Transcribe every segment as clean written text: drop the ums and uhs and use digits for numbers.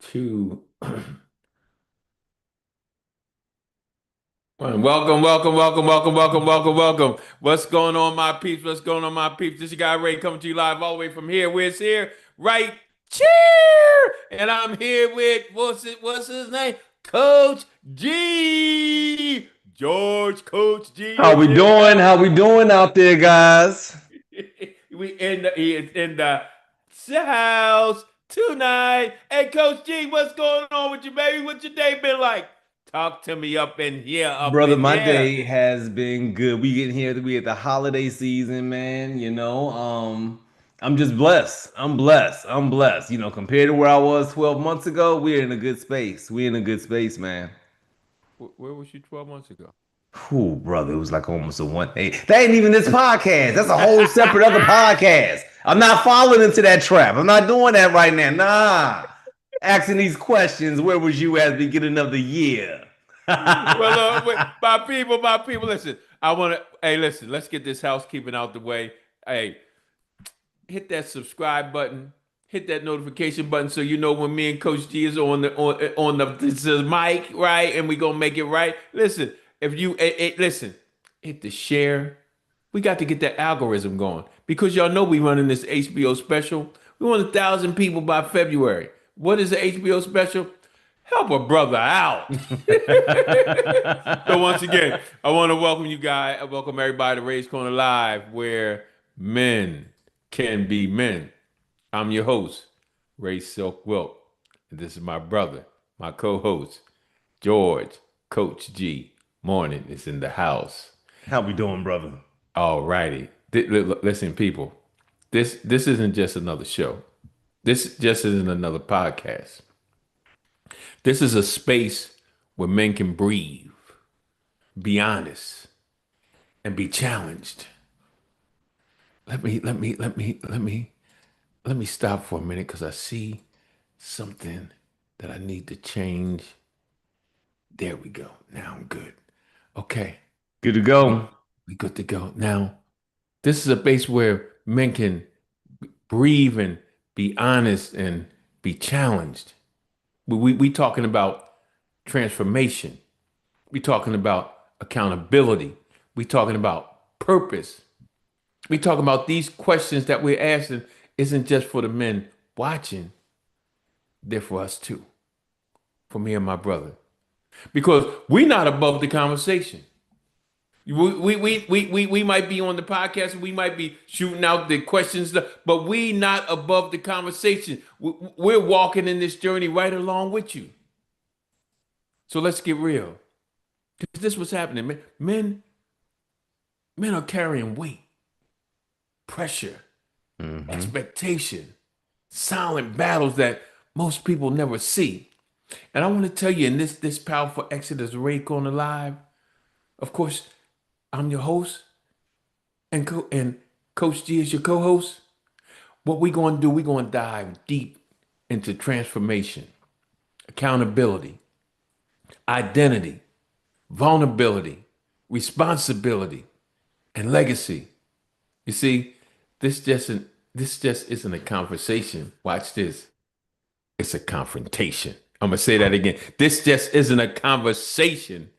Two. Welcome. What's going on, my peeps? What's going on, my peeps? This is your guy Ray coming to you live all the way from here. Where's here? Right cheer. And I'm here with what's his name? Coach G. George Coach G How is we in the doing? How we doing out there, guys? he is in the house tonight. Hey, Coach G, what's going on with you, baby? What's your day been like? Talk to me up in here, up Brother, in my here. day has been good. We getting here, we at the holiday season, man. I'm just blessed. I'm blessed. Compared to where I was 12 months ago, we're in a good space. We're in a good space, man. Where was you 12 months ago? Whew, brother, it was like almost a one. Hey, that ain't even this podcast. That's a whole separate other podcast. I'm not falling into that trap. I'm not doing that right now. Nah. Asking these questions, where was you at the beginning of the year? Wait, my people, listen. I want to, hey, listen, let's get this housekeeping out the way. Hey, hit that subscribe button, hit that notification button so you know when me and Coach G is on the this is mic, right? And we gonna make it right. Listen, if you listen, hit the share. We got to get that algorithm going because y'all know we running this HBO special. We want 1,000 people by February. What is the HBO special? Help a brother out. So once again, I want to welcome you guys. Welcome everybody to Ray's Corner Live, where men can be men. I'm your host, Ray Silk Wilk. And this is my brother, my co-host, George Coach G. Morning is in the house. How we doing, brother? All righty. Listen, people, this isn't just another show. This just isn't another podcast. This is a space where men can breathe, be honest, and be challenged. Let me stop for a minute because I see something that I need to change. There we go. Now I'm good. Okay. Good to We, go. we good to go. Now, this is a base where men can breathe and be honest and be challenged. We talking about transformation. We talking about accountability. We talking about purpose. We talking about these questions that we're asking isn't just for the men watching, they're for us too, for me and my brother. Because we're not above the conversation. We might be on the podcast, we might be shooting out the questions, but we not above the conversation. We're walking in this journey right along with you. So let's get real. Because this was happening. Men are carrying weight, pressure, Hmm. expectation, silent battles that most people never see. And I want to tell you in this powerful Exodus Rake on the live, of course, I'm your host and Coach G is your co-host. What we're going to do, we're going to dive deep into transformation, accountability, identity, vulnerability, responsibility, and legacy. You see, this just isn't a conversation. Watch this. It's a confrontation. I'm gonna say that again. This just isn't a conversation.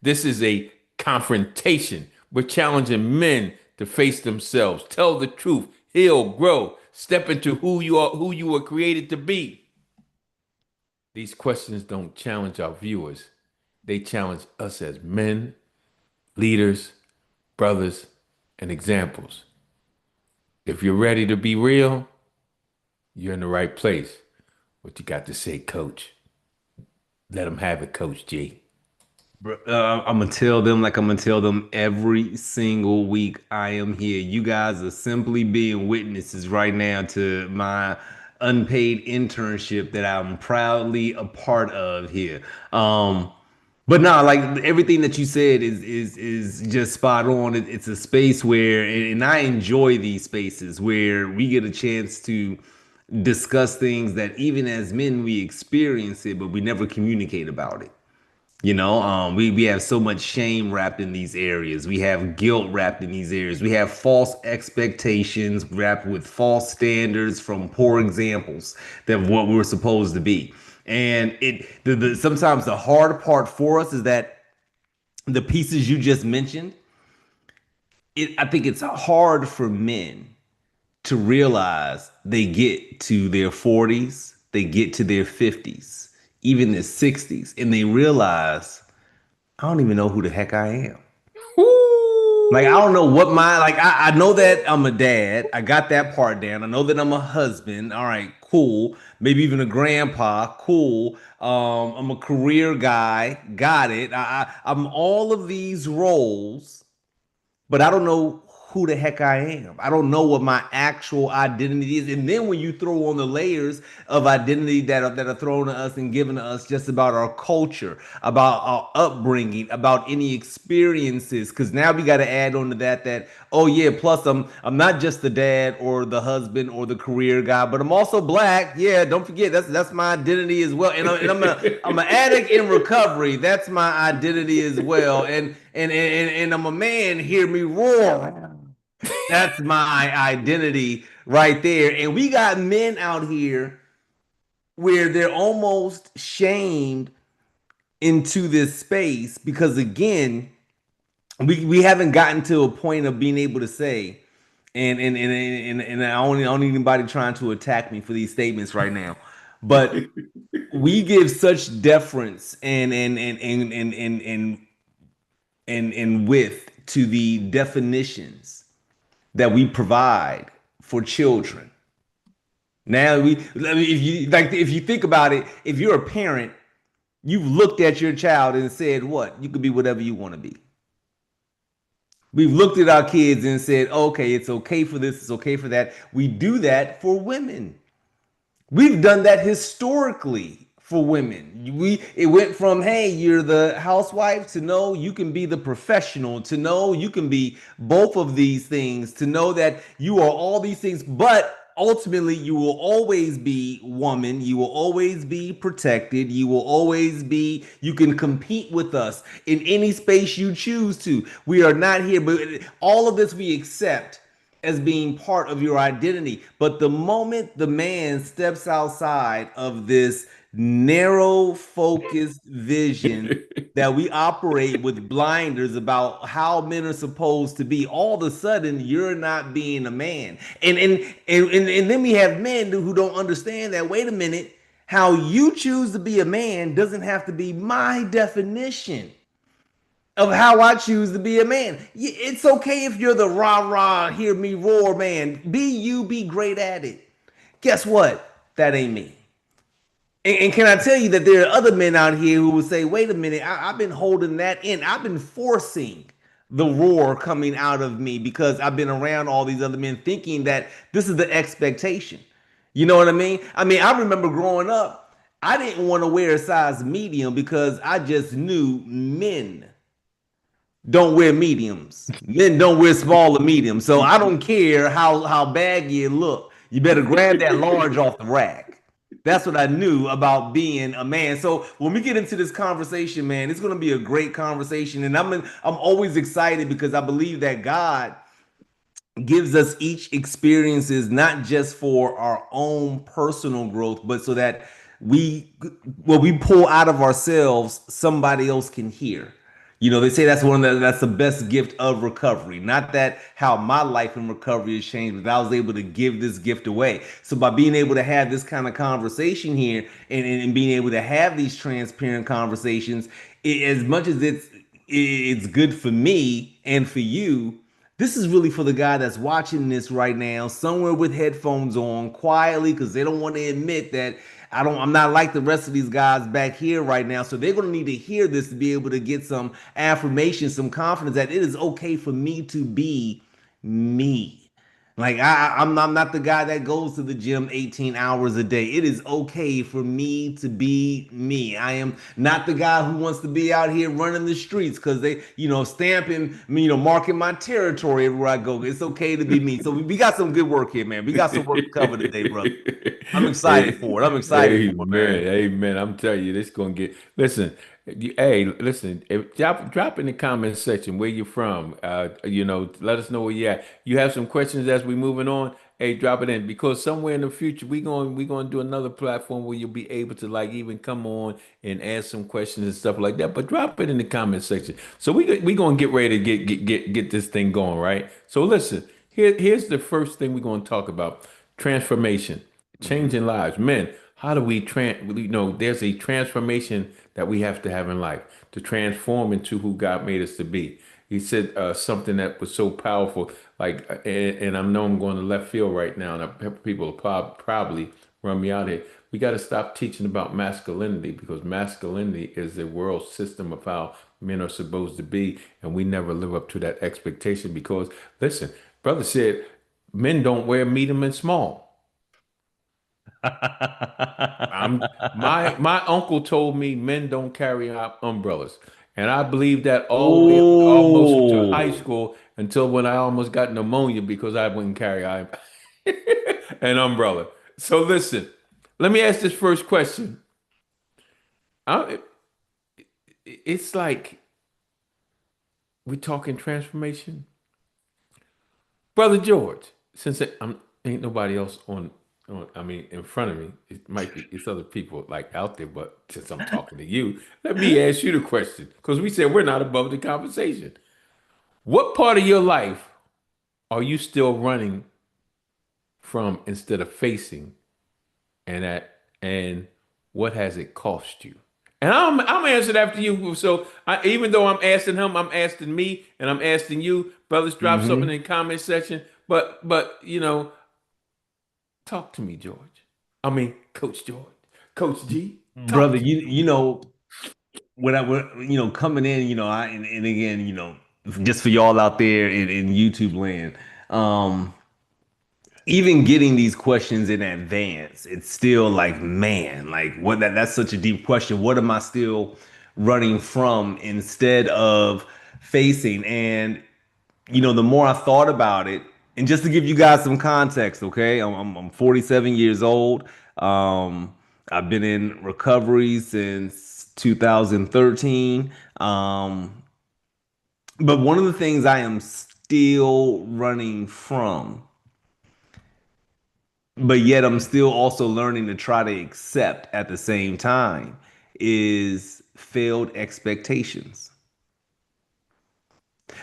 This is a confrontation. We're challenging men to face themselves, tell the truth, heal, grow, step into who you are, who you were created to be. These questions don't challenge our viewers. They challenge us as men, leaders, brothers, and examples. If you're ready to be real, you're in the right place. What you got to say, coach? Let them have it, Coach G. I'm gonna tell them like I'm gonna tell them every single week I am here. You guys are simply being witnesses right now to my unpaid internship that I'm proudly a part of here. But no, like everything that you said is just spot on. It's a space where, and I enjoy these spaces where we get a chance to discuss things that even as men we experience it, but we never communicate about it. We have so much shame wrapped in these areas. We have guilt wrapped in these areas. We have false expectations wrapped with false standards from poor examples that what we're supposed to be. And sometimes the hard part for us is that the pieces you just mentioned, I think it's hard for men to realize they get to their 40s, they get to their 50s, even their 60s, and they realize, I don't even know who the heck I am. Like, I Woo! don't know what I know that I'm a dad. I got that part down. I know that I'm a husband. All right, cool. Maybe even a grandpa. Cool. I'm a career guy. Got it. I'm all of these roles, but I don't know who the heck I am. I don't know what my actual identity is. And then when you throw on the layers of identity that are thrown to us and given to us just about our culture, about our upbringing, about any experiences, because now we got to add on to that oh yeah, plus I'm not just the dad or the husband or the career guy, but I'm also black. Yeah, don't forget that's my identity as well. I'm an addict in recovery. That's my identity as well. And I'm a man. Hear me roar. That's my identity right there. And we got men out here where they're almost shamed into this space because again, we haven't gotten to a point of being able to say, and I don't need anybody trying to attack me for these statements right now, but we give such deference and width to the definitions that we provide for children. Now if you think about it, if you're a parent, you've looked at your child and said, "What? You could be whatever you want to be." We've looked at our kids and said, "Okay, it's okay for this, it's okay for that." We do that for women. We've done that historically for women. It went from, hey, you're the housewife, to no, you can be the professional, to no, you can be both of these things, to know that you are all these things, but ultimately you will always be woman, you will always be protected, you will always be, you can compete with us in any space you choose to. We are not here, but all of this we accept as being part of your identity. But the moment the man steps outside of this narrow, focused vision that we operate with blinders about how men are supposed to be, all of a sudden you're not being a man. And then we have men who don't understand that, wait a minute, how you choose to be a man doesn't have to be my definition of how I choose to be a man. It's okay if you're the rah rah, hear me roar man. Be you, be great at it. Guess what? That ain't me. And can I tell you that there are other men out here who will say, wait a minute, I've been holding that in. I've been forcing the roar coming out of me because I've been around all these other men thinking that this is the expectation. You know what I mean? I mean, I remember growing up, I didn't want to wear a size medium because I just knew men don't wear mediums. Men don't wear small or medium. So I don't care how baggy it look. You better grab that large off the rack. That's what I knew about being a man. So when we get into this conversation, man, it's going to be a great conversation, and I'm always excited because I believe that God gives us each experiences not just for our own personal growth, but so that we what we pull out of ourselves, somebody else can hear. You know, they say that's the best gift of recovery. Not that how my life in recovery has changed, but I was able to give this gift away. So by being able to have this kind of conversation here and being able to have these transparent conversations, as much as it's good for me and for you, this is really for the guy that's watching this right now, somewhere with headphones on, quietly, because they don't want to admit that I'm not like the rest of these guys back here right now. So they're gonna need to hear this to be able to get some affirmation, some confidence that it is okay for me to be me. Like I'm not the guy that goes to the gym 18 hours a day. It is okay for me to be me. I am not the guy who wants to be out here running the streets because they, stamping me, marking my territory everywhere I go. It's okay to be me. So we got some good work here, man. We got some work to cover today, brother. I'm excited Hey, for it. I'm excited for it, man. amen, amen. I'm telling you, this gonna get. Listen, hey, listen. Drop in the comment section where you're from. Let us know where you at. You have some questions as we moving on. Hey, drop it in because somewhere in the future we going to do another platform where you'll be able to like even come on and ask some questions and stuff like that. But drop it in the comment section. So we going to get ready to get this thing going, right? So listen, here's the first thing we're going to talk about: transformation, Mhm. changing lives. Men, how do there's a transformation that we have to have in life to transform into who God made us to be. He said something that was so powerful, like, and I know I'm going to left field right now, and people will probably run me out here. We got to stop teaching about masculinity because masculinity is the world system of how men are supposed to be, and we never live up to that expectation because, listen, brother said men don't wear medium and small. My uncle told me men don't carry out umbrellas. And I believed that all the way up almost to high Oh, school until when I almost got pneumonia because I wouldn't carry an umbrella. So listen, let me ask this first question. I, it's like we talking transformation. Brother George, since ain't nobody else I mean, in front of me, it might be, it's other people like out there, but since I'm talking to you, let me ask you the question because we said we're not above the conversation. What part of your life are you still running from instead of facing, and what has it cost you? And I'm answering after you. So even though I'm asking him, I'm asking me, and I'm asking you, brothers, drop something hmm in the comment section. But talk to me, George. I mean, Coach George, Coach G, talk brother. to me. You know when coming in, I and again, just for y'all out there in YouTube land, um, even getting these questions in advance, it's still like, man, like what that's such a deep question. What am I still running from instead of facing? And the more I thought about it, and just to give you guys some context, okay, I'm 47 years old. I've been in recovery since 2013. But one of the things I am still running from, but yet I'm still also learning to try to accept at the same time, is failed expectations.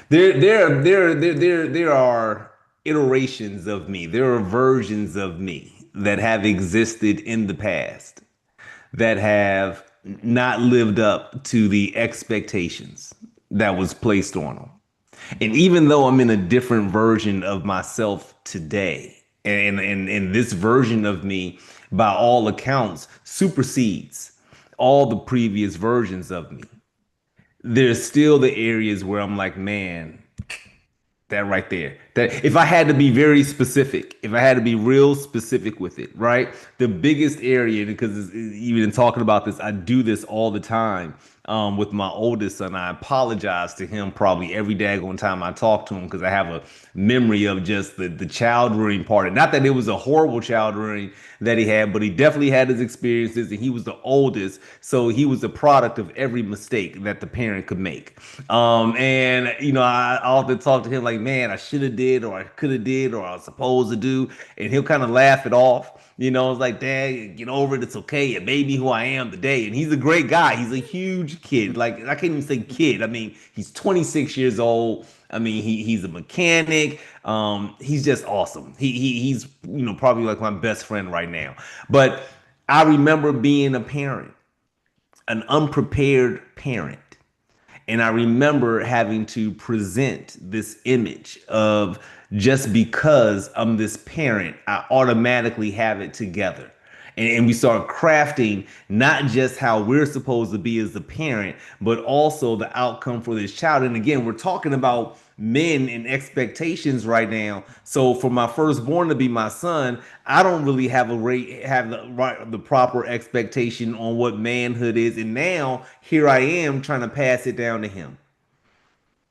There are iterations of me. There are versions of me that have existed in the past that have not lived up to the expectations that was placed on them. And even though I'm in a different version of myself today, and this version of me, by all accounts, supersedes all the previous versions of me, there's still the areas where I'm like, man, that right there. That if I had to be very specific, if I had to be real specific with it, right? The biggest area, because even in talking about this, I do this all the time with my oldest son. I apologize to him probably every daggone time I talk to him because I have a memory of just the child rearing part. And not that it was a horrible child rearing that he had, but he definitely had his experiences and he was the oldest. So he was the product of every mistake that the parent could make. And I often talk to him like, man, I should have did, or I could have did, or I was supposed to do. And he'll kind of laugh it off. It's like, Dad, get over it. It's okay. It made me who I am today. And he's a great guy. He's a huge kid. Like, I can't even say kid. I mean, he's 26 years old. I mean, he's a mechanic. He's just awesome. He's probably like my best friend right now. But I remember being a parent, an unprepared parent. And I remember having to present this image of just because I'm this parent, I automatically have it together. And we start crafting not just how we're supposed to be as a parent, but also the outcome for this child. And again, we're talking about men and expectations right now. So for my firstborn to be my son, I don't really have the proper expectation on what manhood is. And now here I am trying to pass it down to him.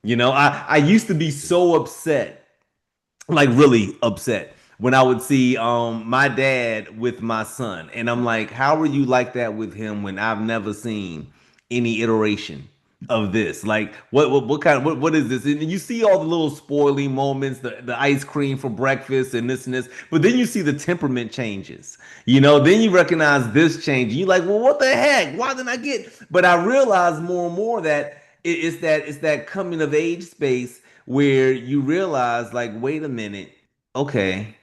I used to be so upset, like really upset, when I would see my dad with my son. And I'm like, how are you like that with him when I've never seen any iteration of this? Like what kind of what is this? And you see all the little spoiling moments, the ice cream for breakfast and this, but then you see the temperament changes. Then you recognize this change. You like, well, what the heck? Why didn't I get? But I realize more and more that it's that coming of age space where you realize, like, wait a minute, okay,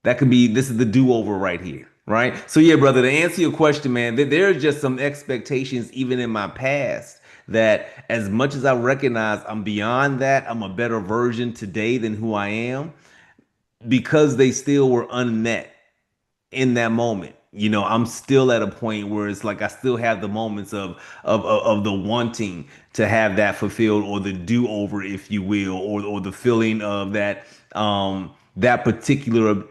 that could be this is the do-over right here, right? So yeah, brother, to answer your question, man, there are just some expectations even in my past that as much as I recognize I'm beyond that, I'm a better version today than who I am because they still were unmet in that moment. I'm still at a point where it's like I still have the moments of the wanting to have that fulfilled or the do-over, if you will, or the feeling of that particular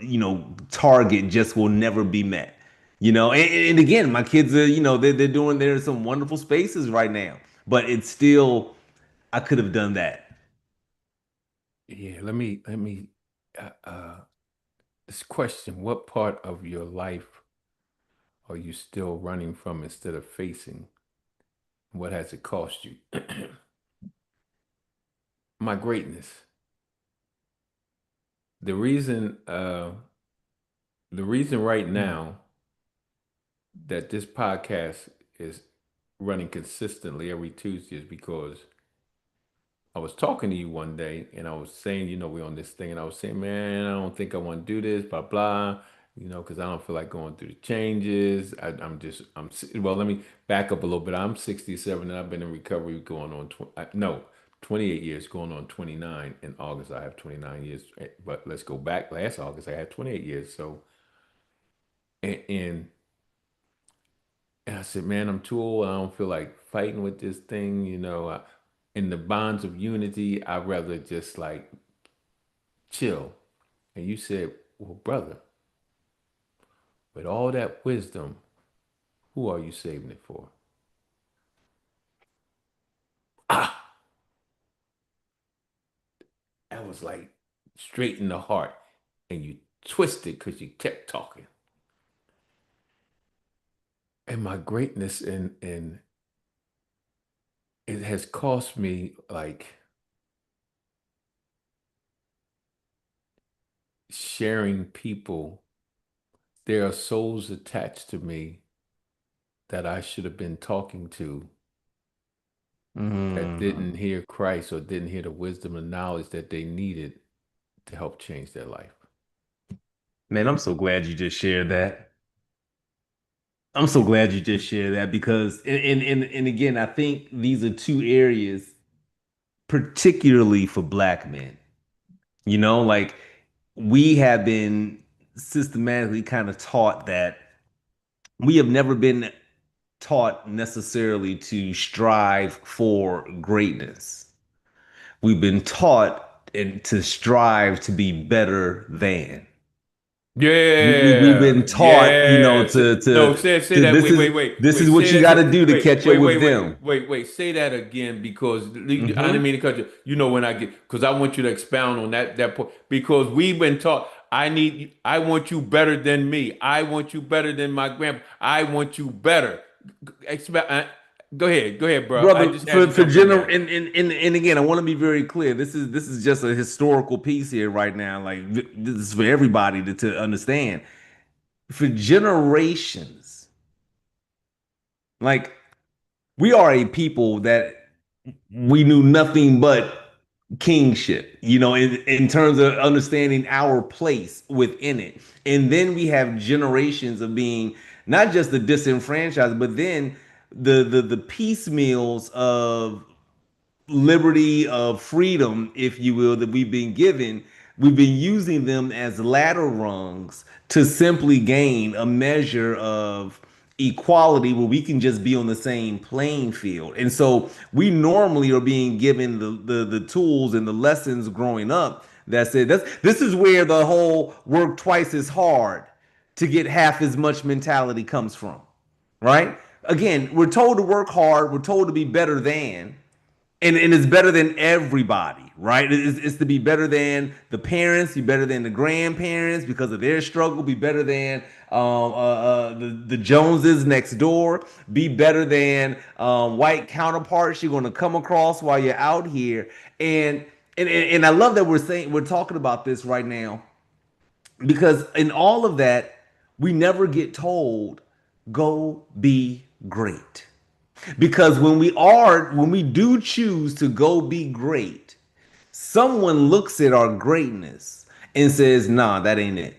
target just will never be met. And again, my kids are, they're in some wonderful spaces right now, but it's still I could have done that. Yeah, let me this question, what part of your life are you still running from instead of facing? What has it cost you? My greatness. The reason the reason right now that this podcast is running consistently every Tuesday is because I was talking to you one day and I was saying, we're on this thing, and I was saying, man, I don't think I want to do this, blah, blah, because I don't feel like going through the changes. Well, let me back up a little bit. I'm 67 and I've been in recovery going on, no, 28 years, going on 29. In August, I have 29 years. But let's go back. Last August, I had 28 years. So, and, and, and I said, man, I'm too old. I don't feel like fighting with this thing, in the bonds of unity, I'd rather just like chill. And you said, well, brother, with all that wisdom, who are you saving it for? Ah, that was like straight in the heart. And you twisted because you kept talking. And my greatness and it has cost me like sharing people. There are souls attached to me that I should have been talking to that Mhm. didn't hear Christ or didn't hear the wisdom and knowledge that they needed to help change their life. Man, I'm so glad you just shared that. I'm so glad you just shared that because and again, I think these are two areas particularly for black men. Like we have been systematically kind of taught that we have never been taught necessarily to strive for greatness. We've been taught and to strive to be better than. We've Yeah, been taught, yes. No, say to that. Wait, wait, wait, this is wait. what Say you that. got to do to Wait, catch wait, up wait, with wait, them. wait, wait. Say that again because I didn't Hmm. mean to cut you. You know when I get because I want you to expound on that point because we've been taught. I want you better than me. I want you better than my grandpa. I want you better. Expound. Go ahead, bro. I Brother, just had for to jump in general there. and again, I want to be very clear. This is just a historical piece here right now. Like this is for everybody to understand. For generations, like we are a people that we knew nothing but kingship, in terms of understanding our place within it. And then we have generations of being not just the disenfranchised, but then the piecemeals of liberty of freedom, if you will, that we've been given, we've been using them as ladder rungs to simply gain a measure of equality where we can just be on the same playing field. And so we normally are being given the tools and the lessons growing up that said this is where the whole work twice as hard to get half as much mentality comes from. Right? Again, we're told to work hard, we're told to be better than, and it's better than everybody, right? It's to be better than the parents, be better than the grandparents because of their struggle, be better than the Joneses next door, be better than white counterparts you're going to come across while you're out here. And I love that we're talking about this right now because in all of that, we never get told, go be great. Because when we do choose to go be great, someone looks at our greatness and says, nah, that ain't it.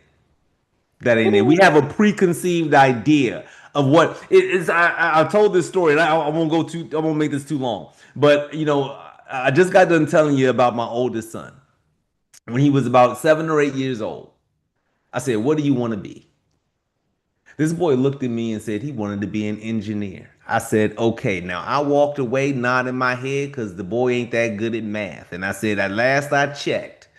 That ain't it. We have a preconceived idea of what it is. I told this story, and I won't go too. I won't make this too long. But I just got done telling you about my oldest son when he was about 7 or 8 years old. I said, "What do you want to be?" This boy looked at me and said he wanted to be an engineer. I said, okay. Now I walked away nodding my head because the boy ain't that good at math. And I said, at last I checked,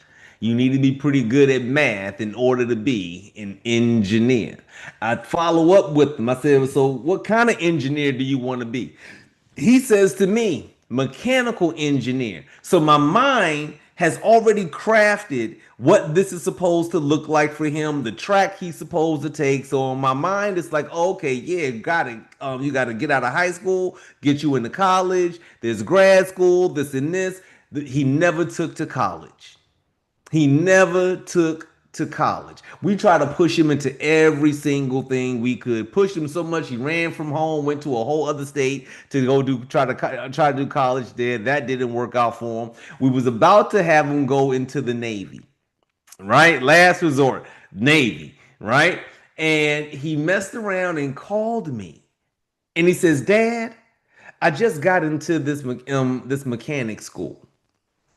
you need to be pretty good at math in order to be an engineer. I'd follow up with him. I said, so what kind of engineer do you want to be? He says to me, mechanical engineer. So my mind has already crafted what this is supposed to look like for him, the track he's supposed to take. So in my mind, it's like, oh, okay, yeah, got it. You got to get out of high school, get you into college. There's grad school, this and this. He never took to college. He never took to college. We tried to push him into every single thing we could. Push him so much he ran from home, went to a whole other state to go try to do college there. That didn't work out for him. We was about to have him go into the Navy, right? Last resort, Navy, right? And he messed around and called me, and he says, "Dad, I just got into this mechanic school."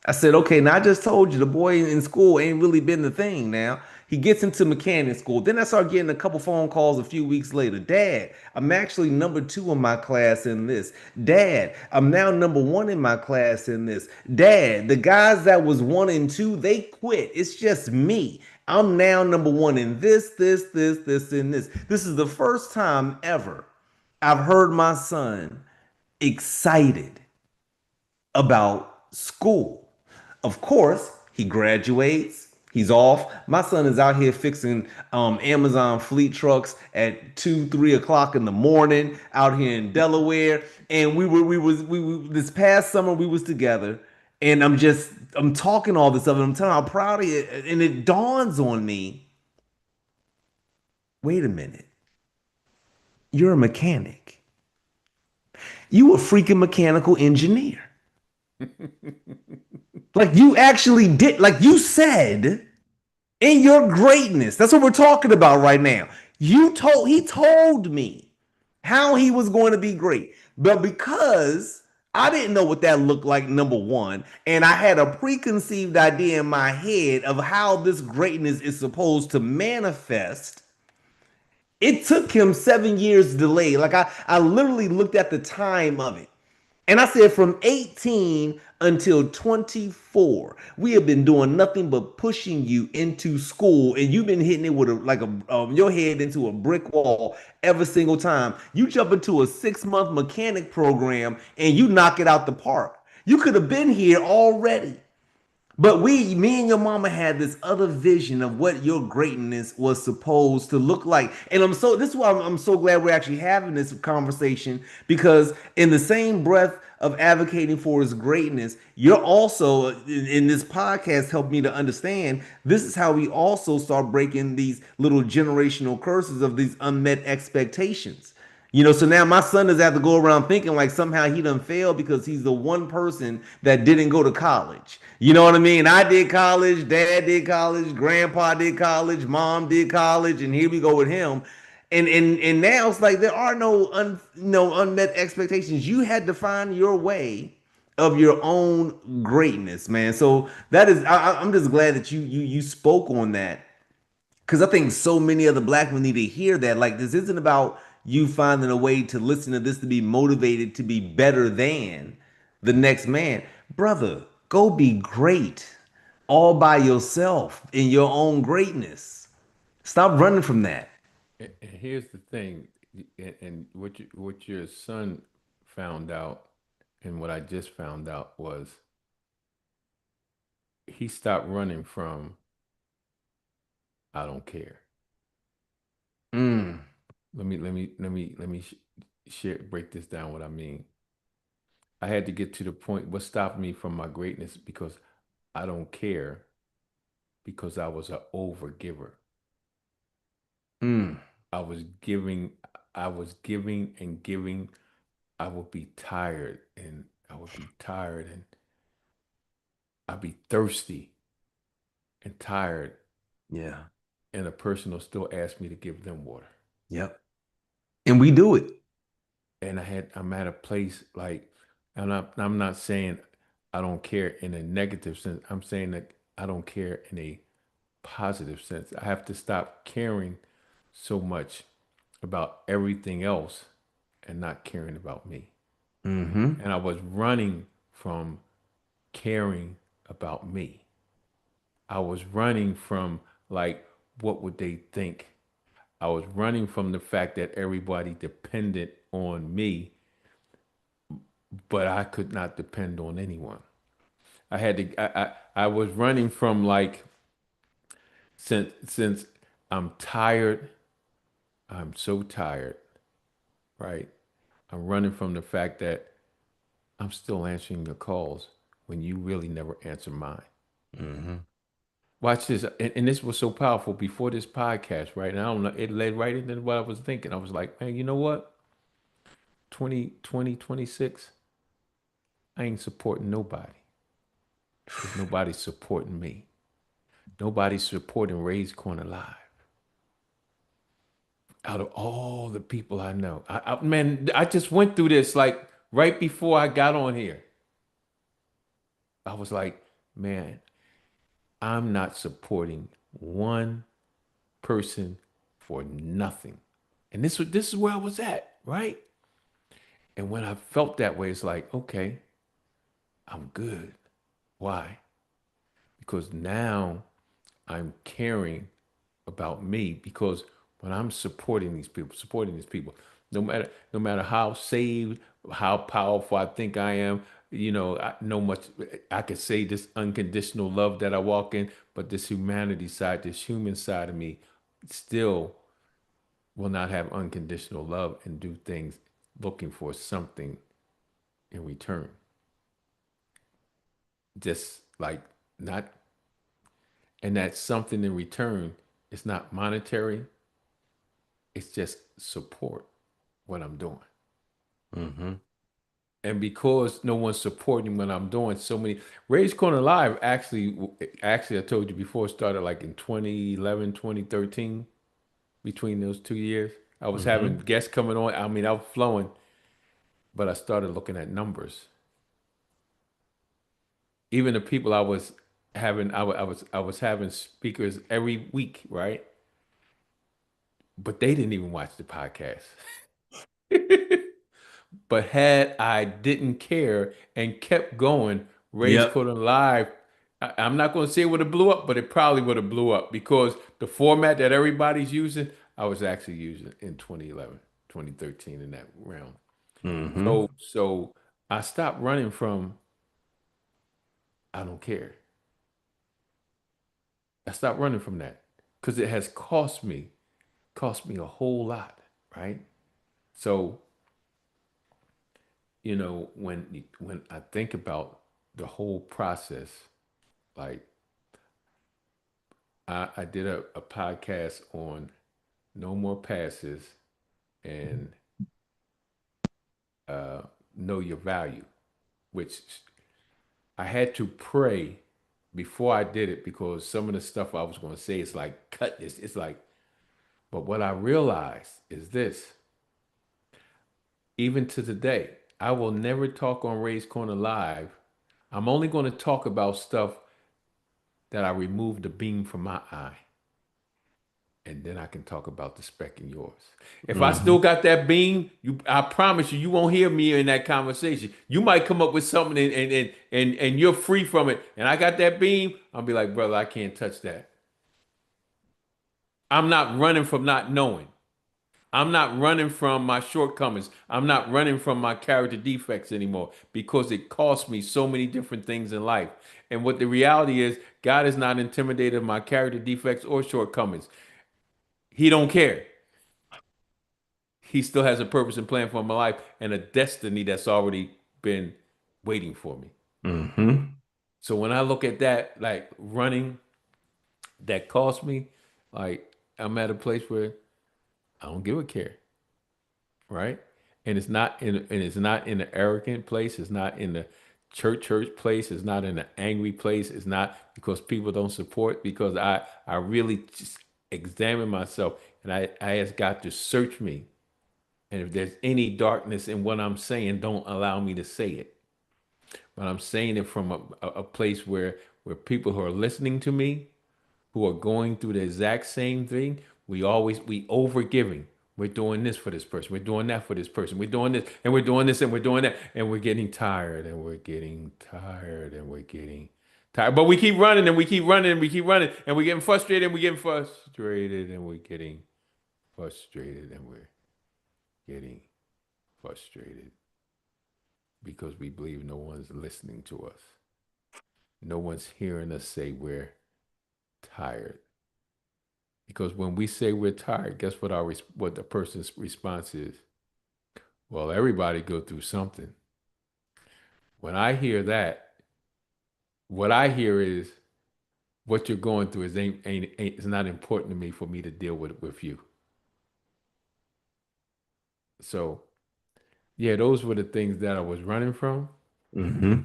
I said, okay, now I just told you the boy in school ain't really been the thing now. He gets into mechanic school. Then I start getting a couple phone calls a few weeks later. Dad, I'm actually number two in my class in this. Dad, I'm now number one in my class in this. Dad, the guys that was one and two, they quit. It's just me. I'm now number one in this, and this. This is the first time ever I've heard my son excited about school. Of course, he graduates. He's off. My son is out here fixing Amazon fleet trucks at 2, 3 o'clock in the morning out here in Delaware. And we this past summer we was together, and I'm talking all this stuff, and I'm telling him how proud he is, and it dawns on me. Wait a minute, you're a mechanic. You a freaking mechanical engineer. Like you actually did, like you said in your greatness. That's what we're talking about right now. He told me how he was going to be great. But because I didn't know what that looked like, number one, and I had a preconceived idea in my head of how this greatness is supposed to manifest, it took him 7 years delay. Like I literally looked at the time of it. And I said from 18 until 24, we have been doing nothing but pushing you into school, and you've been hitting it with your head into a brick wall every single time. You jump into a 6 month mechanic program and you knock it out the park. You could have been here already. But me and your mama had this other vision of what your greatness was supposed to look like. And this is why I'm so glad we're actually having this conversation because in the same breath of advocating for his greatness, you're also in this podcast helped me to understand this is how we also start breaking these little generational curses of these unmet expectations. So now my son doesn't have to go around thinking like somehow he done failed because he's the one person that didn't go to college. You know what I mean? I did college, dad did college, grandpa did college, mom did college, and here we go with him. And now it's like there are no unmet expectations. You had to find your way of your own greatness, man. So that is I'm just glad that you spoke on that because I think so many other black men need to hear that. Like, this isn't about you finding a way to listen to this to be motivated to be better than the next man. Brother, go be great all by yourself in your own greatness. Stop running from that. And here's the thing, and what your son found out. And what I just found out was he stopped running from I don't care. Mm. Share break this down what I mean. I had to get to the point what stopped me from my greatness because I don't care because I was an overgiver. Mm. I was giving, I was giving and giving. I would be tired and I would be tired and I'd be thirsty and tired, Yeah. and a person will still ask me to give them water. Yep. And we do it. And I'm at a place like, and I'm not saying I don't care in a negative sense. I'm saying that I don't care in a positive sense. I have to stop caring so much about everything else and not caring about me. Mm-hmm. And I was running from caring about me. I was running from like, what would they think? I was running from the fact that everybody depended on me, but I could not depend on anyone. I had to, I was running from like, since I'm tired, I'm so tired, right? I'm running from the fact that I'm still answering your calls when you really never answer mine. Mm-hmm. Watch this. And this was so powerful before this podcast, right? And I don't know, it led right into what I was thinking. I was like, man, you know what? 2026, I ain't supporting nobody because nobody's supporting me. Nobody's supporting Ray's Corner Live. Out of all the people I know, man, I just went through this like right before I got on here. I was like, man, I'm not supporting one person for nothing. And this is where I was at, right? And when I felt that way, it's like, okay, I'm good. Why? Because now I'm caring about me because when I'm supporting these people, no matter how saved, how powerful I think I am, no much I could say this unconditional love that I walk in, but this humanity side, this human side of me still will not have unconditional love and do things looking for something in return. Just like not, and that something in return is not monetary, it's just support what I'm doing. Mm-hmm. And because no one's supporting what I'm doing, so many Ray's Corner Live actually I told you before started like in 2011, 2013. Between those 2 years. I was having Mm-hmm. guests coming on. I mean, I was flowing, but I started looking at numbers. Even the people I was having, I was having speakers every week, right? But they didn't even watch the podcast. But had I didn't care and kept going, Ray's Yep. Code Live, I'm not going to say it would have blew up, but it probably would have blew up because the format that everybody's using, I was actually using in 2011, 2013 in that realm. Mm-hmm. So I stopped running from I don't care. I stopped running from that because it has cost me a whole lot, right? So, when I think about the whole process, like I did a podcast on no more passes and uh, know your value, which I had to pray before I did it because some of the stuff I was going to say is like cut this. It's like, but what I realized is this: even to today, I will never talk on Ray's Corner Live. I'm only going to talk about stuff that I removed the beam from my eye. And then I can talk about the speck in yours. If I Mm-hmm. still got that beam, I promise you, you won't hear me in that conversation. You might come up with something and you're free from it. And I got that beam, I'll be like, brother, I can't touch that. I'm not running from not knowing. I'm not running from my shortcomings. I'm not running from my character defects anymore because it cost me so many different things in life. And what the reality is, God is not intimidated of my character defects or shortcomings. He don't care. He still has a purpose and plan for my life and a destiny that's already been waiting for me. Hmm. So when I look at that, like running, that cost me, like I'm at a place where I don't give a care, right? And it's not in an arrogant place. It's not in the church place. It's not in an angry place. It's not because people don't support. Because I really just examine myself and I ask God to search me. And if there's any darkness in what I'm saying, don't allow me to say it. But I'm saying it from a place where people who are listening to me, who are going through the exact same thing, we over giving. We're doing this for this person. We're doing that for this person. We're doing this and we're doing this and we're doing that. And we're getting tired and we're getting tired and we're getting tired. But we keep running and we keep running and we keep running and we're getting frustrated and we're getting frustrated and we're getting frustrated and we're getting frustrated because we believe no one's listening to us. No one's hearing us say we're tired. Because when we say we're tired, guess what what the person's response is? Well, everybody go through something. When I hear that, what I hear is what you're going through is ain't it's not important to me for me to deal with you. So yeah, those were the things that I was running from Hmm.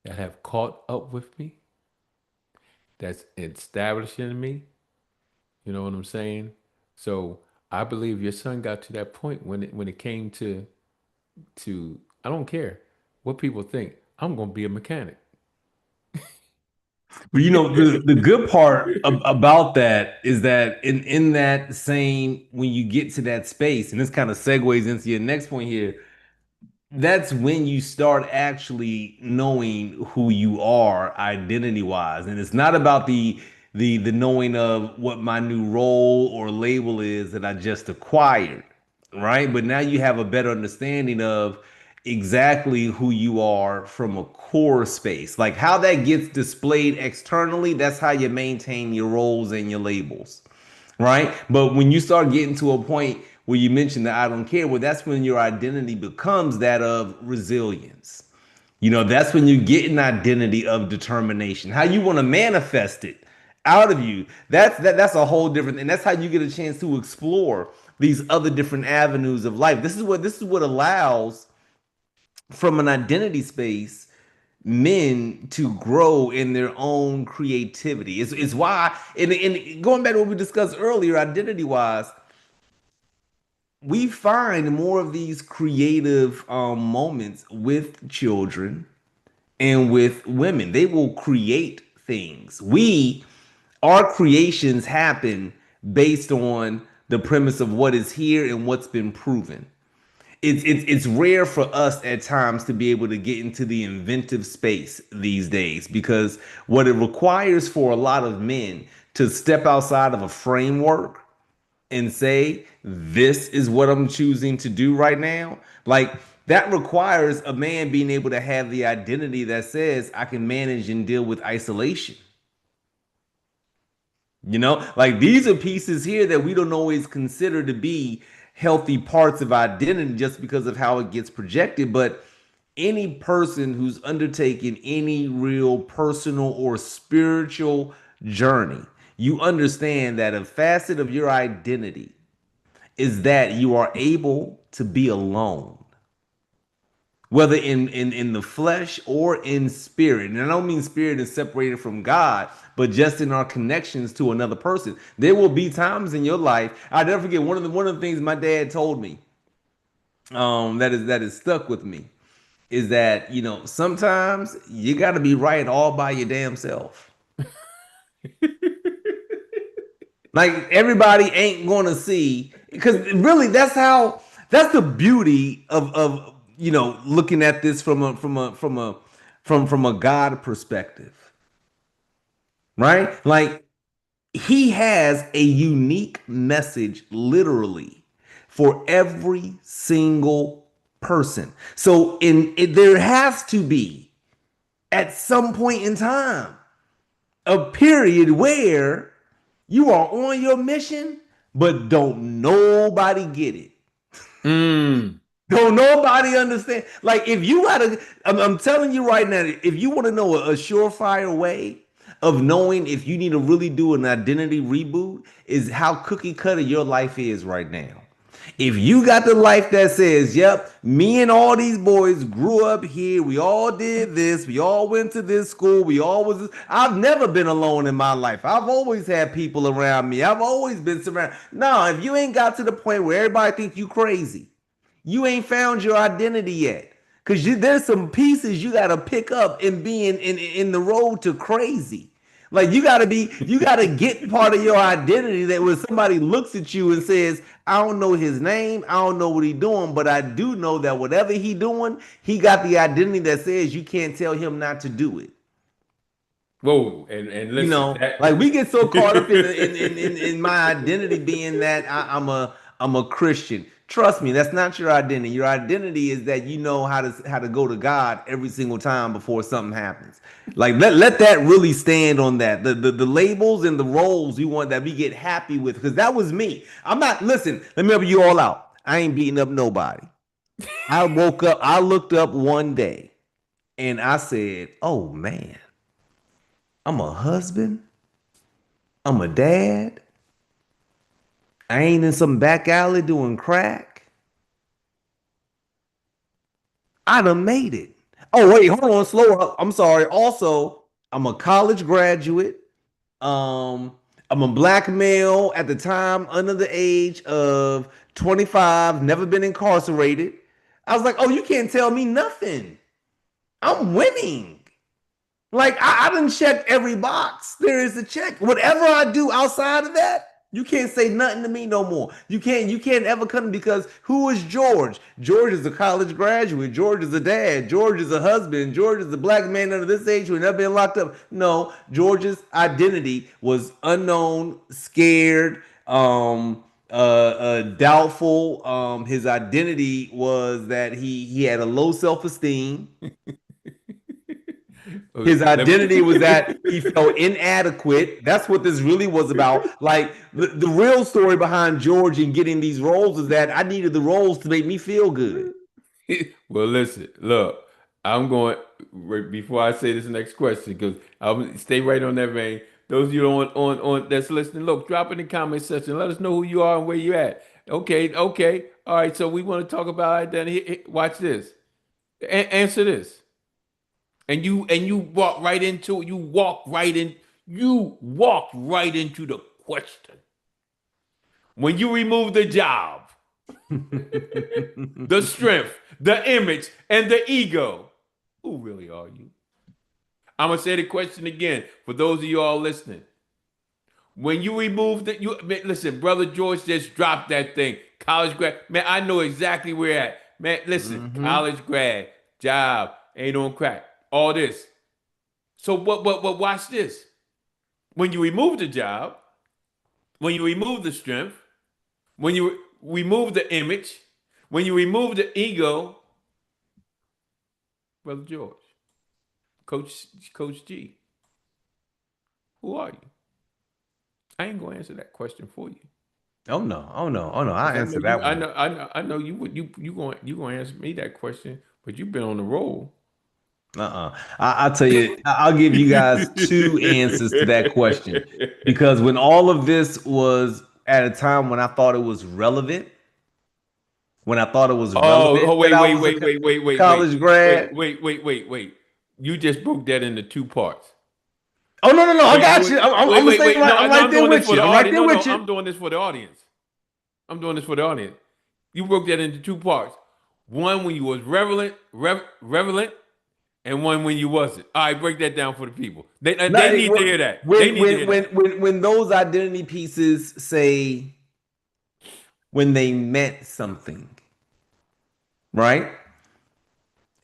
that have caught up with me, that's established in me. You know what I'm saying? So I believe your son got to that point when it came to I don't care what people think. I'm gonna be a mechanic. But you know, the good part about that is that in that same when you get to that space, and this kind of segues into your next point here, that's when you start actually knowing who you are identity wise, and it's not about the knowing of what my new role or label is that I just acquired, right? But now you have a better understanding of exactly who you are from a core space, like how that gets displayed externally. That's how you maintain your roles and your labels, right? But when you start getting to a point where you mention that I don't care, well, that's when your identity becomes that of resilience. You know, that's when you get an identity of determination. How you want to manifest it out of you. That's a whole different, and that's how you get a chance to explore these other different avenues of life. This is what allows from an identity space men to grow in their own creativity. It's why, and going back to what we discussed earlier, identity wise, we find more of these creative moments with children and with women. They will create things. Our creations happen based on the premise of what is here and what's been proven. It's rare for us at times to be able to get into the inventive space these days because what it requires for a lot of men to step outside of a framework and say this is what I'm choosing to do right now, like that requires a man being able to have the identity that says I can manage and deal with isolation. You know, like these are pieces here that we don't always consider to be healthy parts of identity just because of how it gets projected. But any person who's undertaken any real personal or spiritual journey, you understand that a facet of your identity is that you are able to be alone, whether in the flesh or in spirit. And I don't mean spirit is separated from God, but just in our connections to another person. There will be times in your life. I never forget one of the things my dad told me, that is stuck with me, is that sometimes you got to be right all by your damn self. Like everybody ain't gonna see, because really that's the beauty of looking at this from a God perspective, right? Like he has a unique message literally for every single person. So there has to be at some point in time a period where you are on your mission, but don't nobody get it. Mm. Don't nobody understand. Like if you gotta, I'm telling you right now, if you want to know a surefire way of knowing if you need to really do an identity reboot, is how cookie cutter your life is right now. If you got the life that says, yep, me and all these boys grew up here, we all did this, we all went to this school, we all was, I've never been alone in my life. I've always had people around me. I've always been surrounded. No, if you ain't got to the point where everybody think you crazy, you ain't found your identity yet. Cause there's some pieces you gotta pick up in being in the road to crazy. Like you gotta get part of your identity that when somebody looks at you and says, I don't know his name, I don't know what he doing, but I do know that whatever he doing, he got the identity that says you can't tell him not to do it. Whoa, and You listen, know, that like we get so caught up in my identity being that I'm a Christian. Trust me, that's not your identity. Your identity is that you know how to go to God every single time before something happens. Like let that really stand on that. The labels and the roles you want that we get happy with, because that was me. I'm not listen, let me help you all out. I ain't beating up nobody. I woke up, I looked up one day and I said, oh man, I'm a husband. I'm a dad. I ain't in some back alley doing crack. I done made it. Oh, wait, hold on, slow up. I'm sorry. Also, I'm a college graduate. Um, I'm a black male at the time under the age of 25, never been incarcerated. I was like, oh, you can't tell me nothing. I'm winning. Like I done checked every box there is to check. Whatever I do outside of that, you can't say nothing to me no more. You can't ever come because who is George? George is a college graduate. George is a dad. George is a husband. George is a black man under this age who never been locked up. No, George's identity was unknown, scared, doubtful. His identity was that he had a low self-esteem. His let me identity was that he felt inadequate. That's what this really was about. Like the real story behind George and getting these roles is that I needed the roles to make me feel good. well, listen, look, I'm going right before I say this next question because I'll stay right on that vein. Those of you on that's listening, look, drop in the comment section. Let us know who you are and where you at. Okay, okay, all right. So we want to talk about identity. Watch this. Answer this, and you walk right into it. You walk right in. You walk right into the question. When you remove the job, the strength, the image, and the ego, who really are you? I'm gonna say the question again for those of you all listening. When you remove the you man, listen, brother George just dropped that thing. College grad, man, I know exactly where you're at. Man, listen, Hmm. college grad, job, ain't on crack, all this. So but watch this. When you remove the job, when you remove the strength, when you remove the image, when you remove the ego, brother George, Coach G, who are you? I ain't gonna answer that question for you. Oh no! Oh no! Oh no! I Because I know answer you, that one. I know you would, you gonna answer me that question, but you've been on the roll. I'll tell you. I'll give you guys two answers to that question because when all of this was at a time when I thought it was relevant, when I thought it was Oh, relevant oh, that wait, I wait, was a wait, wait, wait, wait, wait, college grad. wait. You just broke that into two parts. Oh no, no, no! I Wait, got wait, you. I'm wait, the wait, same. wait. No, I'm no, right I'm there doing this with for you. the I'm right audience. there No, no, with you. I'm doing this for the audience. I'm doing this for the audience. You broke that into two parts. One when you was relevant, and one when you wasn't. All right, break that down for the people. No, They need to hear that. They need to hear that. when those identity pieces say when they meant something, right?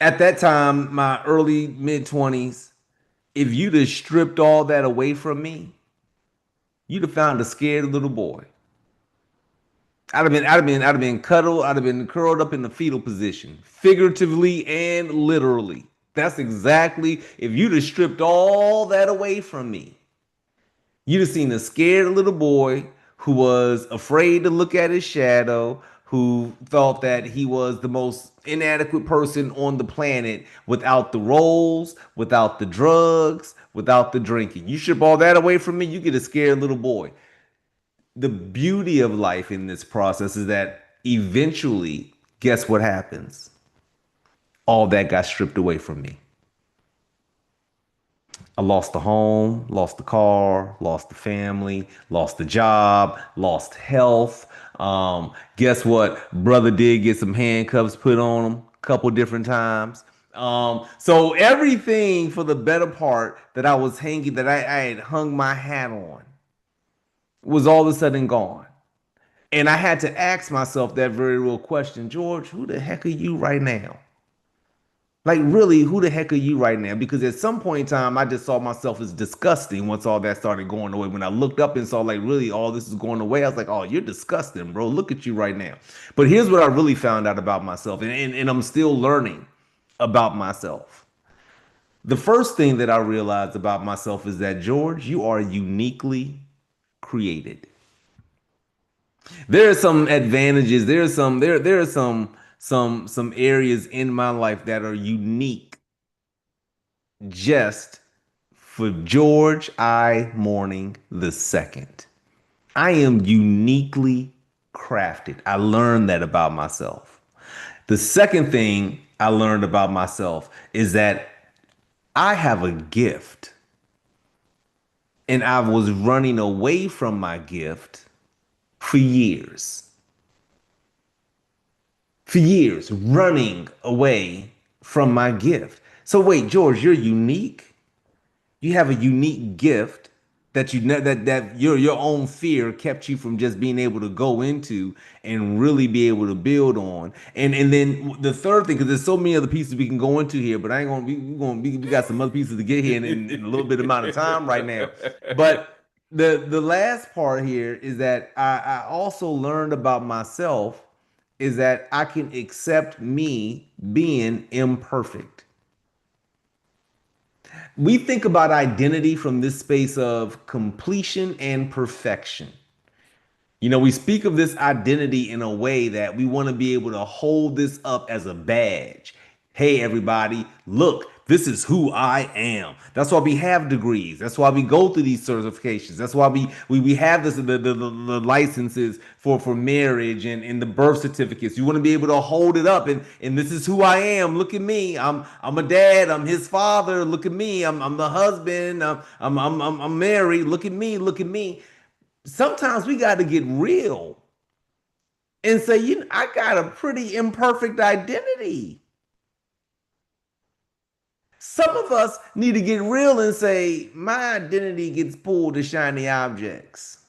At that time, my early mid 20s, if you'd have stripped all that away from me, you'd have found a scared little boy. I'd have been cuddled. I'd have been curled up in the fetal position, figuratively and literally. That's exactly, if you'd have stripped all that away from me, you'd have seen a scared little boy who was afraid to look at his shadow, who thought that he was the most inadequate person on the planet without the roles, without the drugs, without the drinking. You strip all that away from me, you get a scared little boy. The beauty of life in this process is that eventually, guess what happens? All that got stripped away from me. I lost the home, lost the car, lost the family, lost the job, lost health. Guess what? Brother did get some handcuffs put on him a couple different times. So everything for the better part that I was hanging, that I had hung my hat on, was all of a sudden gone. And I had to ask myself that very real question, George, who the heck are you right now? Like, really, who the heck are you right now? Because at some point in time, I just saw myself as disgusting once all that started going away. When I looked up and saw, like, really, all this is going away, I was like, oh, you're disgusting, bro. Look at you right now. But here's what I really found out about myself, and I'm still learning about myself. The first thing that I realized about myself is that, George, you are uniquely created. There are some advantages. There are some areas in my life that are unique just for George I. Morning the second. I am uniquely crafted. I learned that about myself. The second thing I learned about myself is that I have a gift, and I was running away from my gift for years. For years, running away from my gift. So wait, George, you're unique. You have a unique gift that that your own fear kept you from just being able to go into and really be able to build on. And then the third thing, because there's so many other pieces we can go into here, but I ain't gonna we got some other pieces to get here in a little bit amount of time right now. But the last part here is that I also learned about myself is that I can accept me being imperfect. We think about identity from this space of completion and perfection. You know, we speak of this identity in a way that we want to be able to hold this up as a badge. Hey, everybody, look, this is who I am. That's why we have degrees. That's why we go through these certifications. That's why we have this the licenses for marriage and the birth certificates. You want to be able to hold it up and this is who I am. Look at me. I'm a dad. I'm his father. Look at me. I'm the husband. I'm married. Look at me. Look at me. Sometimes we got to get real and say, you know, I got a pretty imperfect identity. Some of us need to get real and say, my identity gets pulled to shiny objects.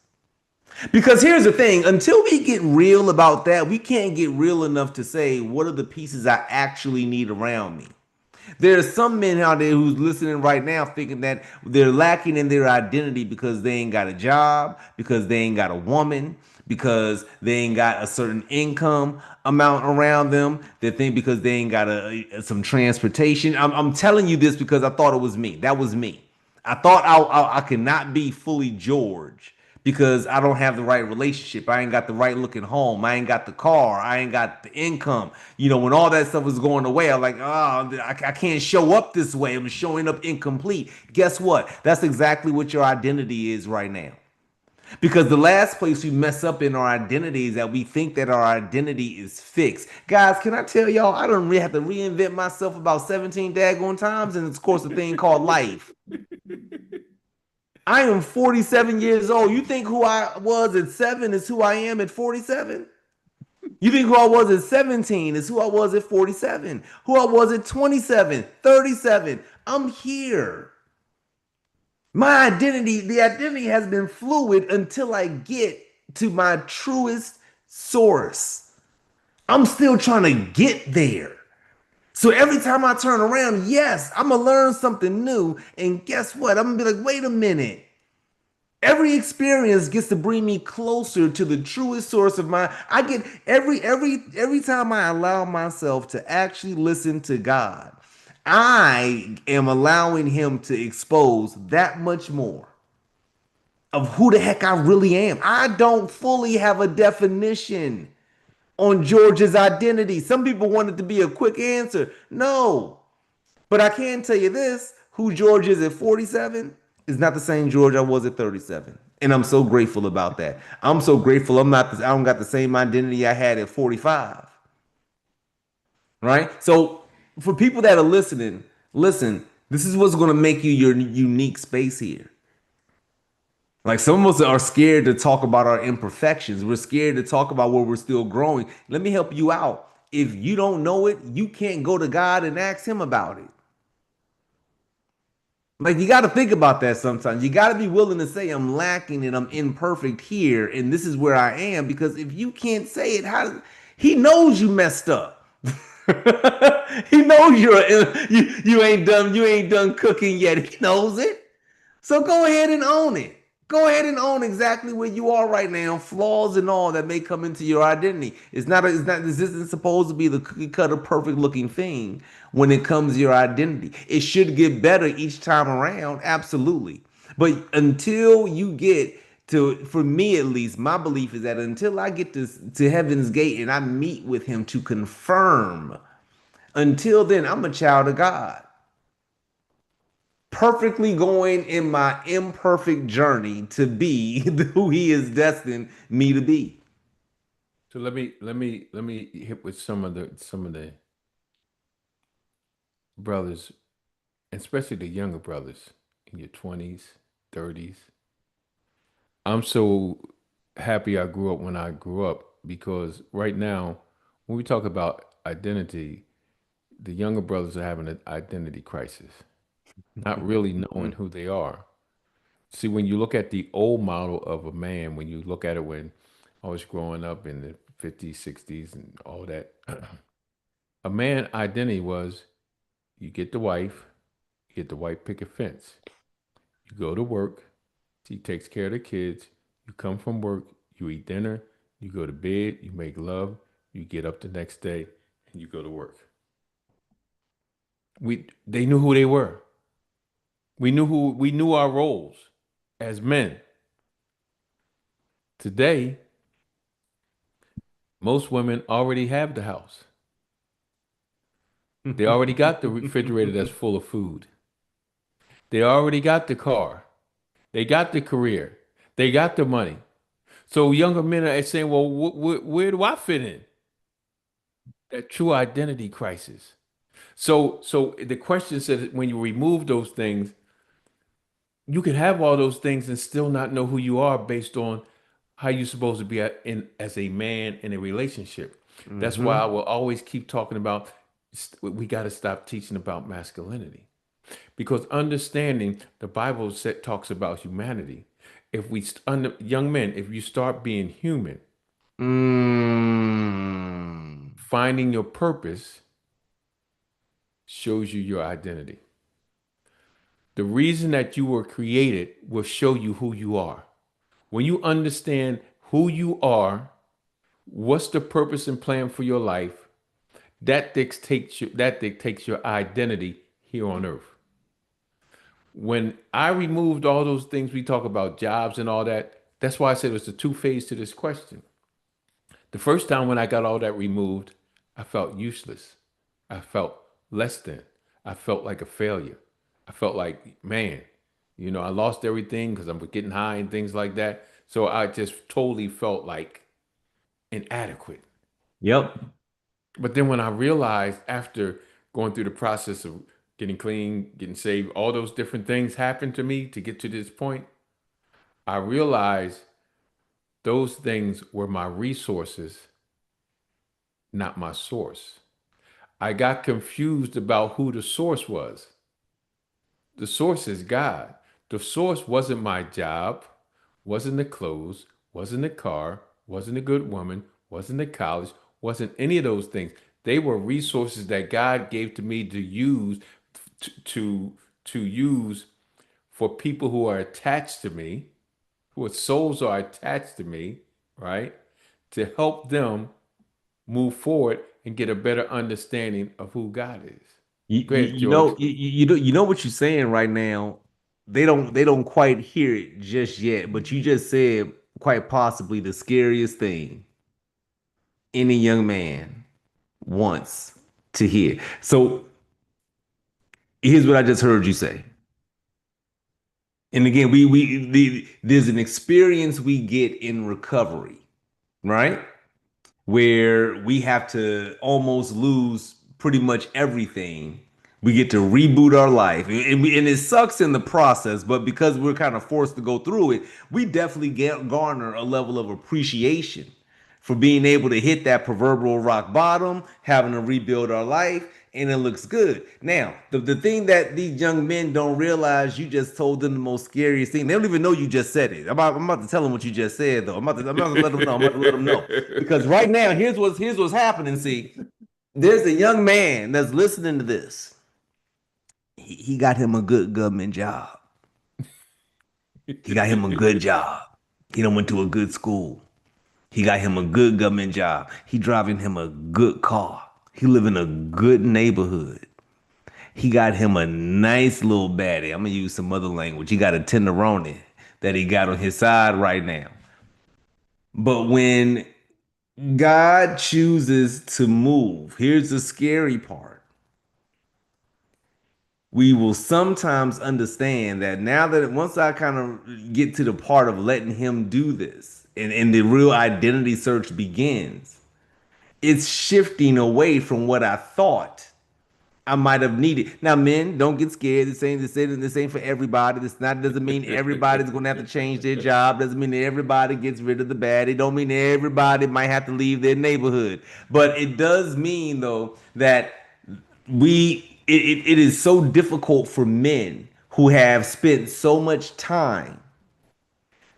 Because here's the thing, until we get real about that, we can't get real enough to say, what are the pieces I actually need around me? There are some men out there who's listening right now thinking that they're lacking in their identity because they ain't got a job, because they ain't got a woman, because they ain't got a certain income amount around them. They think because they ain't got some transportation. I'm telling you this because I thought it was me. That was me. I thought I could not be fully George because I don't have the right relationship. I ain't got the right looking home. I ain't got the car. I ain't got the income. You know, when all that stuff was going away, I'm like, oh, I can't show up this way. I'm showing up incomplete. Guess what? That's exactly what your identity is right now. Because the last place we mess up in our identity is that we think that our identity is fixed. Guys, can I tell y'all, I don't really have to reinvent myself about 17 daggone times in this course of thing called life. I am 47 years old. You think who I was at 7 is who I am at 47? You think who I was at 17 is who I was at 47? Who I was at 27, 37? I'm here. My identity, the identity has been fluid until I get to my truest source. I'm still trying to get there. So every time I turn around, yes, I'm gonna learn something new. And guess what? I'm gonna be like, wait a minute. Every experience gets to bring me closer to the truest source of my. I get every time I allow myself to actually listen to God, I am allowing him to expose that much more of who the heck I really am. I don't fully have a definition on George's identity. Some people want it to be a quick answer. No. But I can tell you this, who George is at 47 is not the same George I was at 37. And I'm so grateful about that. I'm so grateful I don't got the same identity I had at 45. Right? So for people that are listening, listen, this is what's going to make you your unique space here. Like some of us are scared to talk about our imperfections. We're scared to talk about where we're still growing. Let me help you out. If you don't know it, you can't go to God and ask him about it. Like you got to think about that sometimes. You got to be willing to say I'm lacking and I'm imperfect here and this is where I am because if you can't say it, he knows you messed up. He knows you ain't done cooking yet. He knows it. So go ahead and own it. Go ahead and own exactly where you are right now, flaws and all that may come into your identity. This isn't supposed to be the cookie cutter perfect looking thing when it comes to your identity. It should get better each time around, absolutely. But until you get to, for me at least, my belief is that until I get to heaven's gate and I meet with him to confirm, until then, I'm a child of God perfectly going in my imperfect journey to be who he is destined me to be. So let me hit with some of the brothers, especially the younger brothers in your 20s, 30s. I'm so happy I grew up when I grew up because right now, when we talk about identity, the younger brothers are having an identity crisis, not really knowing who they are. See, when you look at the old model of a man, when you look at it when I was growing up in the 50s, 60s, and all that, a man identity was you get the wife, you get the white picket fence, you go to work, she takes care of the kids, you come from work, you eat dinner, you go to bed, you make love, you get up the next day, and you go to work. They knew who they were. We knew our roles as men. Today, most women already have the house. They already got the refrigerator that's full of food. They already got the car. They got the career. They got the money. So younger men are saying, well, where do I fit in? That true identity crisis. So the question says when you remove those things, you can have all those things and still not know who you are based on how you're supposed to be as a man in a relationship. That's why I Hmm. will always keep talking about we got to stop teaching about masculinity because understanding the Bible talks about humanity. If young men, if you start being human, Mm. finding your purpose shows you your identity. The reason that you were created will show you who you are. When you understand who you are, what's the purpose and plan for your life, that dictates your identity here on earth. When I removed all those things we talk about, jobs and all that, that's why I said it's a two-phase to this question. The first time when I got all that removed, I felt useless. I felt less than. I felt like a failure. I felt like, man, I lost everything because I'm getting high and things like that. So I just totally felt like inadequate. Yep. But then when I realized after going through the process of getting clean, getting saved, all those different things happened to me to get to this point, I realized those things were my resources, not my source. I got confused about who the source was. The source is God. The source wasn't my job, wasn't the clothes, wasn't the car, wasn't a good woman, wasn't the college, wasn't any of those things. They were resources that God gave to me to use to use for people who are attached to me whose souls are attached to me, right? To help them move forward and get a better understanding of who God is. Go ahead, George. You know what you're saying right now. They don't quite hear it just yet, but you just said quite possibly the scariest thing any young man wants to hear. So here's what I just heard you say. And again, there's an experience we get in recovery, right? Where we have to almost lose pretty much everything. We get to reboot our life, and it sucks in the process. But because we're kind of forced to go through it, we definitely get garner a level of appreciation for being able to hit that proverbial rock bottom, having to rebuild our life, and it looks good. Now, the thing that these young men don't realize, you just told them the most scariest thing. They don't even know you just said it. I'm about to tell them what you just said, though. I'm about to let them know. I'm about to let them know. Because right now, here's what's happening. See, there's a young man that's listening to this. He got him a good government job. He got him a good job. He done went to a good school. He got him a good government job. He driving him a good car. He live in a good neighborhood. He got him a nice little baddie. I'm gonna use some other language. He got a tenderoni that he got on his side right now. But when God chooses to move, here's the scary part. We will sometimes understand that now that once I kind of get to the part of letting him do this and the real identity search begins, it's shifting away from what I thought I might have needed. Now, men, don't get scared. This ain't for everybody. This not doesn't mean everybody's gonna have to change their job. Doesn't mean that everybody gets rid of the bad. It don't mean that everybody might have to leave their neighborhood. But it does mean though that it is so difficult for men who have spent so much time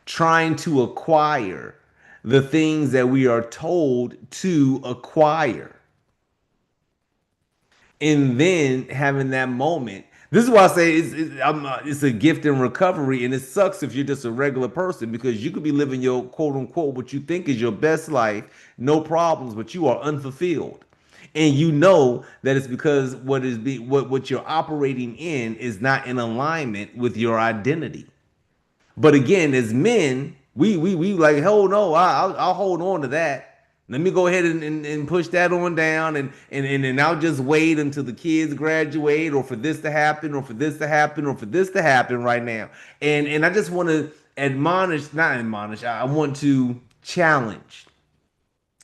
trying to acquire the things that we are told to acquire and then having that moment. This is why I say it's a gift in recovery, and it sucks if you're just a regular person because you could be living your quote unquote what you think is your best life, no problems, but you are unfulfilled, and you know that it's because what you're operating in is not in alignment with your identity. But again, as men, we like, hell no, I'll hold on to that. Let me go ahead and push that on down and I'll just wait until the kids graduate or for this to happen or for this to happen or for this to happen right now. And I just want to not admonish, I want to challenge.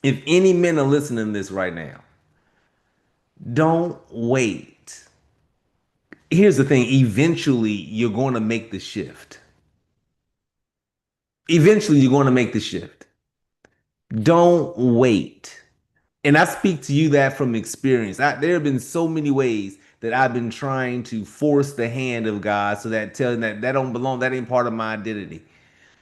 If any men are listening to this right now, don't wait. Here's the thing, eventually you're going to make the shift. Eventually you're going to make the shift. Don't wait. And I speak to you that from experience. There have been so many ways that I've been trying to force the hand of God so that telling that don't belong, that ain't part of my identity.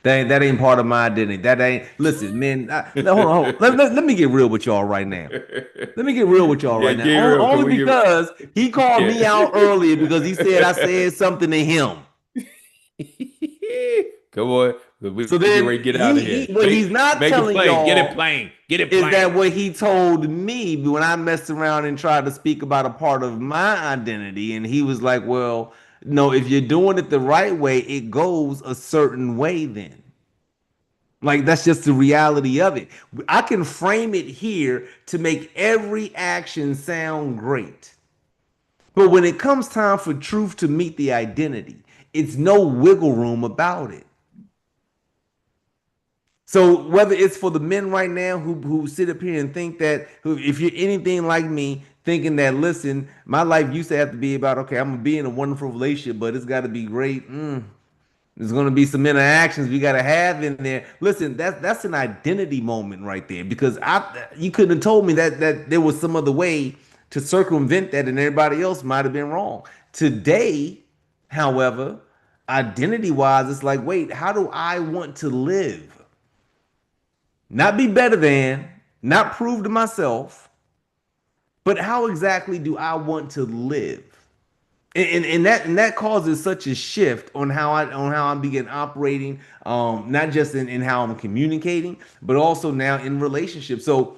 That ain't part of my identity. That ain't, listen, man. Hold on. Let me get real with y'all right now. Let me get real with y'all Yeah, right now. get Only, real. Cause only we get because he called me out earlier because he said I yeah. said something to him. Come on, 'cause we So get then ready to get out of here. what he's not Make it telling plain. Get it y'all plain. Get it is that plain. what he told me when I messed around and tried to speak about a part of my identity. And he was like, well, no, if you're doing it the right way, it goes a certain way then. Like that's just the reality of it. I can frame it here to make every action sound great. But when it comes time for truth to meet the identity, it's no wiggle room about it. So whether it's for the men right now who sit up here and think that if you're anything like me, thinking that listen, my life used to have to be about okay, I'm gonna be in a wonderful relationship, but it's got to be great. There's gonna be some interactions we gotta have in there. Listen, that's an identity moment right there because I you couldn't have told me that there was some other way to circumvent that and everybody else might have been wrong. Today, however, identity wise, it's like, wait, how do I want to live? Not be better than, not prove to myself, but how exactly do I want to live? And that causes such a shift on how I begin operating, not just in how I'm communicating, but also now in relationships. So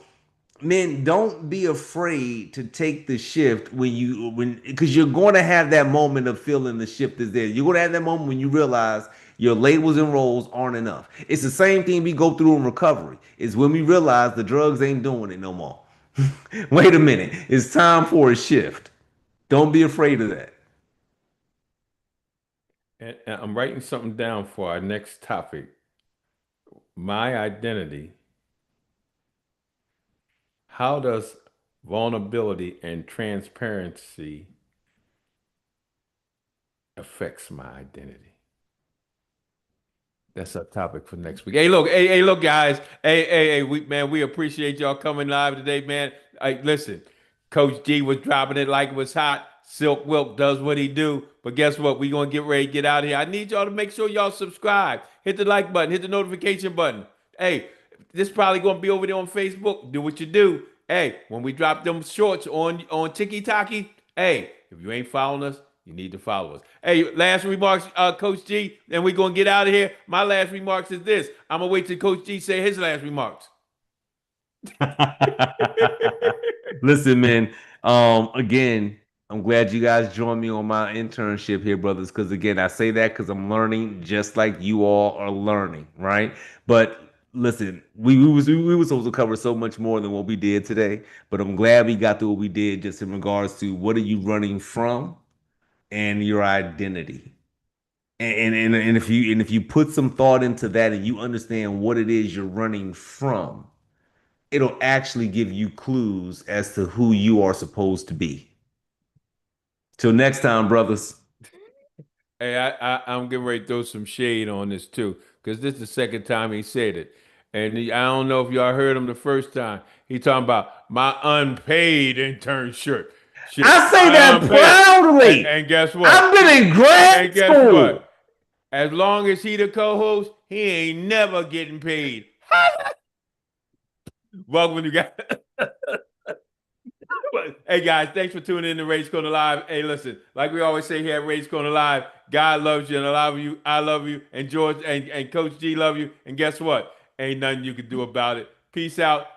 men, don't be afraid to take the shift when because you're going to have that moment of feeling the shift is there. You're going to have that moment when you realize your labels and roles aren't enough. It's the same thing we go through in recovery. Is when we realize the drugs ain't doing it no more. Wait a minute, it's time for a shift. Don't be afraid of that. And I'm writing something down for our next topic. My identity. How does vulnerability and transparency affects my identity? That's our topic for next week. Hey, look, guys. We appreciate y'all coming live today, man. Hey, listen, Coach G was dropping it like it was hot. Silk Wilk does what he do. But guess what? We gonna get ready to get out of here. I need y'all to make sure y'all subscribe. Hit the like button. Hit the notification button. Hey, this probably gonna be over there on Facebook. Do what you do. Hey, when we drop them shorts on TikTok, hey, if you ain't following us, you need to follow us. Hey, last remarks, Coach G, and we're gonna get out of here. My last remarks is this. I'm gonna wait till Coach G say his last remarks. Listen, man. Again, I'm glad you guys joined me on my internship here, brothers. Because again, I say that because I'm learning just like you all are learning, right? But listen, we were supposed to cover so much more than what we did today. But I'm glad we got through what we did, just in regards to what are you running from and your identity. And if you put some thought into that and you understand what it is you're running from, it'll actually give you clues as to who you are supposed to be. Till next time, brothers. Hey, I'm getting ready to throw some shade on this too, because this is the second time he said it. And I don't know if y'all heard him the first time. He talking about my unpaid internship. I Shit, say my that unpaid. And, proudly. and guess what? I've been in grad And guess school. what? As long as he the co-host, he ain't never getting paid. Welcome you guys. Hey guys, thanks for tuning in to Rage Corner Live. Hey, listen, like we always say here at Rage Corner Live, God loves you and I love you. I love you, and George and Coach G love you. And guess what? Ain't nothing you can do about it. Peace out.